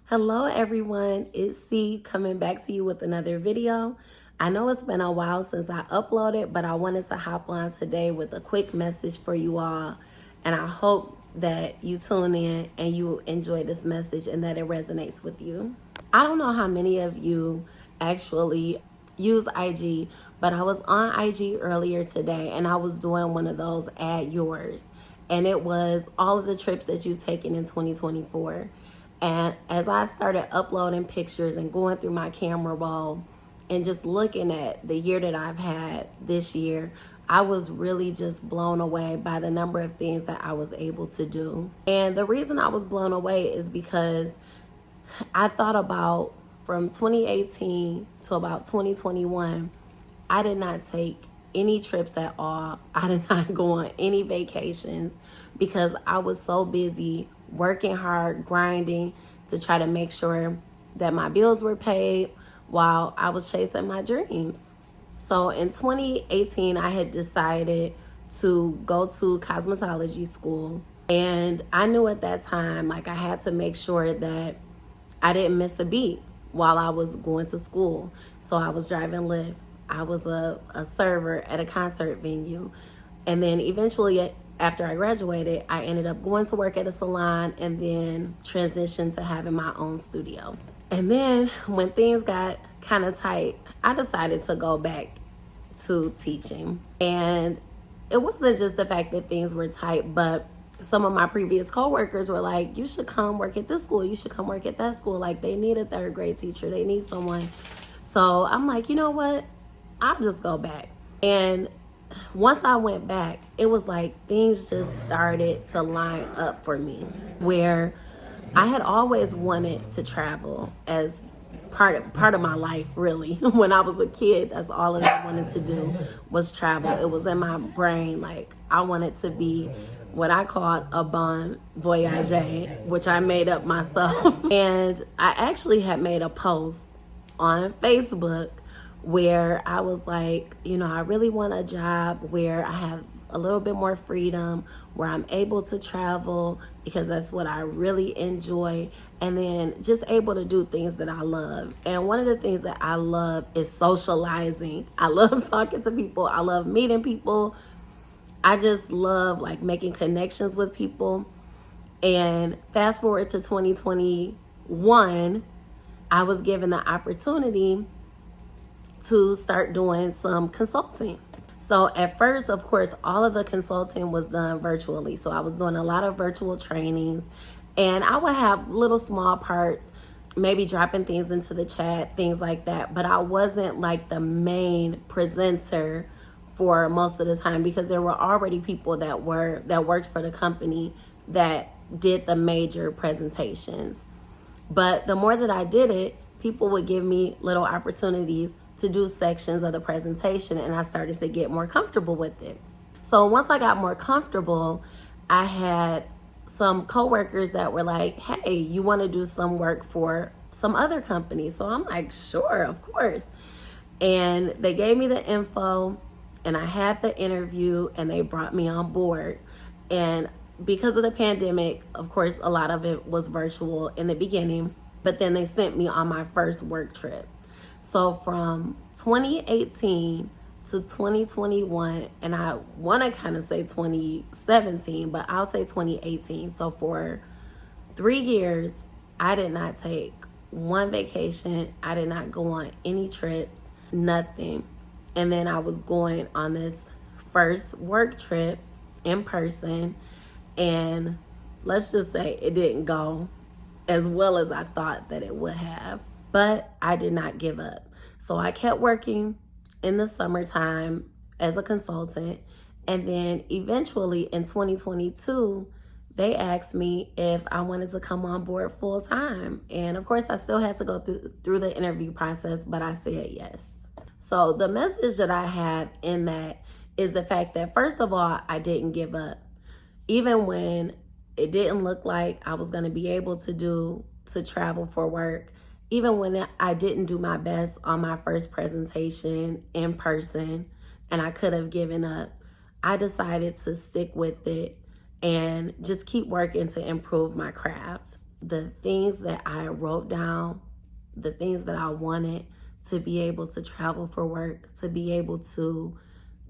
Hello everyone, it's C coming back to you with another video. I know it's been a while since I uploaded, but I wanted to hop on today with a quick message for you all. And I hope that you tune in and you enjoy this message and that it resonates with you. I don't know how many of you actually use IG, but I was on IG earlier today and I was doing one of those add yours. And it was all of the trips that you've taken in 2024. And as I started uploading pictures and going through my camera roll and just looking at the year that I've had this year, I was really just blown away by the number of things that I was able to do. And the reason I was blown away is because I thought about from 2018 to about 2021, I did not take any trips at all. I did not go on any vacations because I was so busy working hard, grinding to try to make sure that my bills were paid while I was chasing my dreams. So in 2018, I had decided to go to cosmetology school. And I knew at that time, like I had to make sure that I didn't miss a beat while I was going to school. So I was driving Lyft. I was a server at a concert venue. And then eventually, after I graduated, I ended up going to work at a salon and then transitioned to having my own studio. And then when things got kind of tight, I decided to go back to teaching. And it wasn't just the fact that things were tight, but some of my previous coworkers were like, you should come work at this school. You should come work at that school. Like, they need a third grade teacher. They need someone. So I'm like, you know what? I'll just go back. And once I went back, it was like things just started to line up for me, where I had always wanted to travel as part of my life, really. When I was a kid, that's all that I wanted to do was travel. It was in my brain, like I wanted to be what I called a bon voyage, which I made up myself. And I actually had made a post on Facebook where I was like, you know, I really want a job where I have a little bit more freedom, where I'm able to travel because that's what I really enjoy, and then just able to do things that I love. And one of the things that I love is socializing. I love talking to people. I love meeting people. I just love like making connections with people. And fast forward to 2021, I was given the opportunity to start doing some consulting. So at first, of course, all of the consulting was done virtually. So I was doing a lot of virtual trainings, and I would have little small parts, maybe dropping things into the chat, things like that. But I wasn't like the main presenter for most of the time because there were already people that worked for the company that did the major presentations. But the more that I did it, people would give me little opportunities to do sections of the presentation, and I started to get more comfortable with it. So once I got more comfortable, I had some coworkers that were like, hey, you want to do some work for some other company? So I'm like, sure, of course. And they gave me the info, and I had the interview, and they brought me on board. And because of the pandemic, of course, a lot of it was virtual in the beginning, but then they sent me on my first work trip. So from 2018 to 2021, and I want to kind of say 2017, but I'll say 2018. So for 3 years, I did not take one vacation. I did not go on any trips, nothing. And then I was going on this first work trip in person, and let's just say it didn't go as well as I thought that it would have. But I did not give up. So I kept working in the summertime as a consultant. And then eventually in 2022, they asked me if I wanted to come on board full time. And of course, I still had to go through the interview process, but I said yes. So the message that I have in that is the fact that, first of all, I didn't give up. Even when it didn't look like I was going to be able to travel for work, even when I didn't do my best on my first presentation in person and I could have given up, I decided to stick with it and just keep working to improve my craft. the things that I wrote down, the things that I wanted to be able to travel for work, to be able to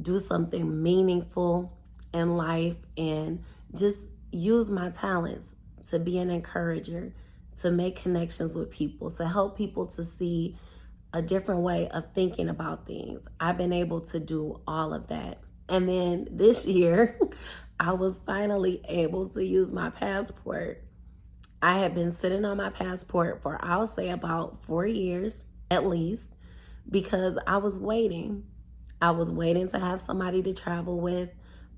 do something meaningful in life, and just use my talents to be an encourager, to make connections with people, to help people to see a different way of thinking about things. I've been able to do all of that. And then this year, I was finally able to use my passport. I had been sitting on my passport for, I'll say, about 4 years at least, because I was waiting. I was waiting to have somebody to travel with.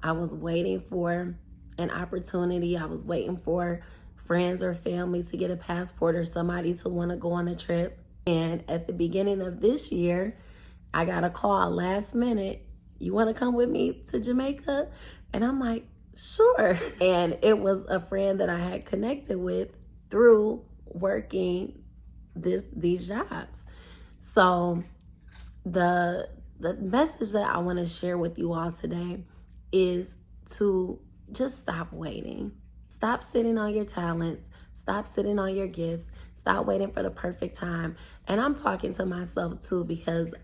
I was waiting for an opportunity. I was waiting for friends or family to get a passport or somebody to want to go on a trip. And at the beginning of this year, I got a call last minute. You want to come with me to Jamaica? And I'm like, sure. And it was a friend that I had connected with through working these jobs. So the message that I want to share with you all today is to just stop waiting. Stop sitting on your talents. Stop sitting on your gifts. Stop waiting for the perfect time. And I'm talking to myself too, because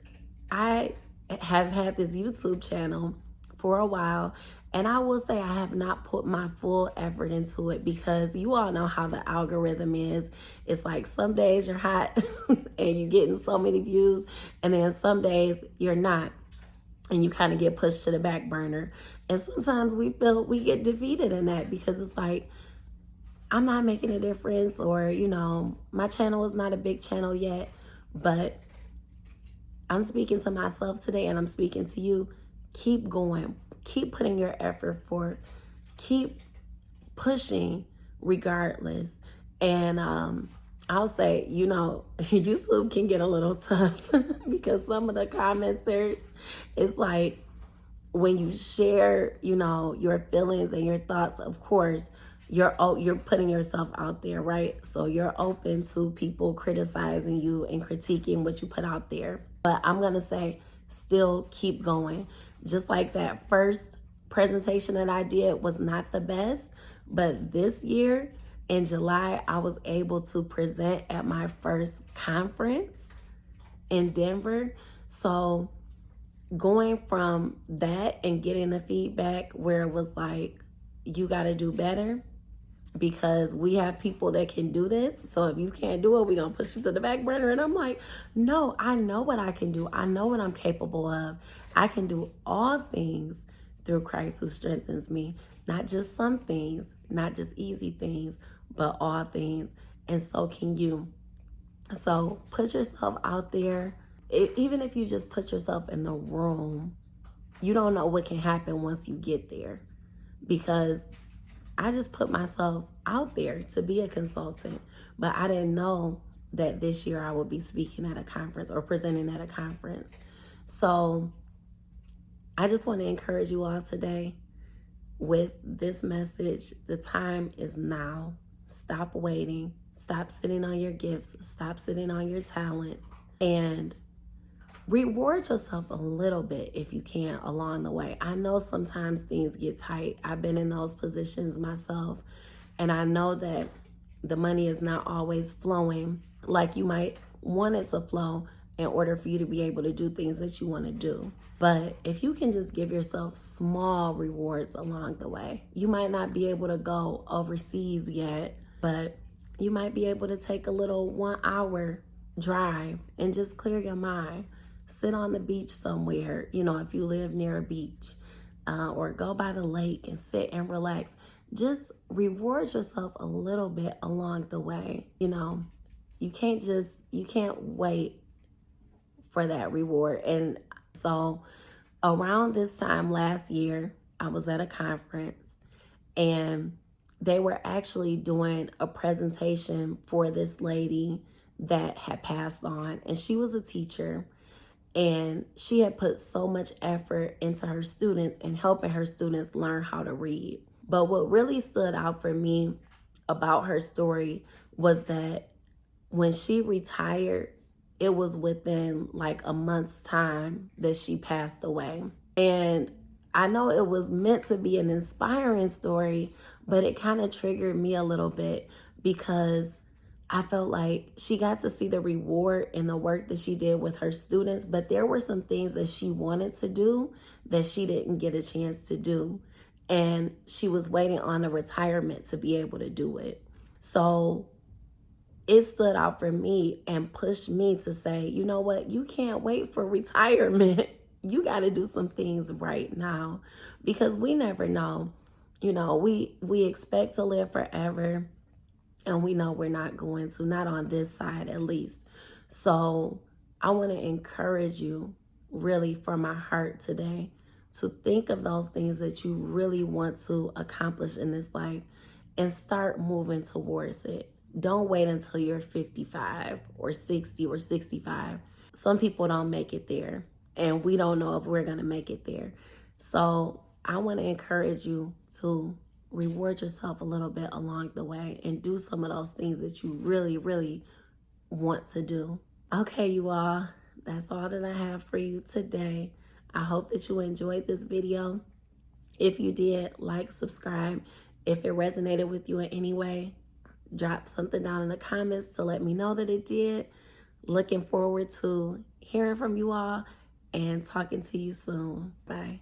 I have had this YouTube channel for a while, and I will say I have not put my full effort into it, because you all know how the algorithm is. It's like some days you're hot and you're getting so many views, and then some days you're not, and you kind of get pushed to the back burner. And sometimes we get defeated in that, because it's like, I'm not making a difference, or, my channel is not a big channel yet. But I'm speaking to myself today, and I'm speaking to you. Keep going. Keep putting your effort forth. Keep pushing regardless. And I'll say, YouTube can get a little tough because some of the commenters, it's like, when you share, your feelings and your thoughts, of course, you're putting yourself out there, right? So you're open to people criticizing you and critiquing what you put out there. But I'm going to say, still keep going. Just like that first presentation that I did was not the best, but this year in July, I was able to present at my first conference in Denver. So going from that and getting the feedback where it was like, you got to do better, because we have people that can do this. So if you can't do it, we're going to push you to the back burner. And I'm like, no, I know what I can do. I know what I'm capable of. I can do all things through Christ who strengthens me. Not just some things, not just easy things, but all things. And so can you. So put yourself out there. Even if you just put yourself in the room, you don't know what can happen once you get there. Because I just put myself out there to be a consultant, but I didn't know that this year I would be speaking at a conference or presenting at a conference. So I just want to encourage you all today with this message. The time is now. Stop waiting. Stop sitting on your gifts. Stop sitting on your talents, and reward yourself a little bit if you can along the way. I know sometimes things get tight. I've been in those positions myself, and I know that the money is not always flowing like you might want it to flow in order for you to be able to do things that you want to do. But if you can just give yourself small rewards along the way, you might not be able to go overseas yet, but you might be able to take a little 1 hour drive and just clear your mind. Sit on the beach somewhere, if you live near a beach, or go by the lake and sit and relax. Just reward yourself a little bit along the way. You can't wait for that reward. And so around this time last year, I was at a conference, and they were actually doing a presentation for this lady that had passed on, and she was a teacher. And she had put so much effort into her students and helping her students learn how to read. But what really stood out for me about her story was that when she retired, it was within like a month's time that she passed away. And I know it was meant to be an inspiring story, but it kind of triggered me a little bit, because I felt like she got to see the reward in the work that she did with her students, but there were some things that she wanted to do that she didn't get a chance to do. And she was waiting on a retirement to be able to do it. So it stood out for me and pushed me to say, you know what, you can't wait for retirement. You got to do some things right now, because we never know. You know, we expect to live forever, and we know we're not going to, not on this side at least. So I want to encourage you really from my heart today to think of those things that you really want to accomplish in this life and start moving towards it. Don't wait until you're 55 or 60 or 65. Some people don't make it there, and we don't know if we're going to make it there. So I want to encourage you to reward yourself a little bit along the way and do some of those things that you really, really want to do. Okay, you all, that's all that I have for you today. I hope that you enjoyed this video. If you did, like, subscribe. If it resonated with you in any way, drop something down in the comments to let me know that it did. Looking forward to hearing from you all and talking to you soon. Bye.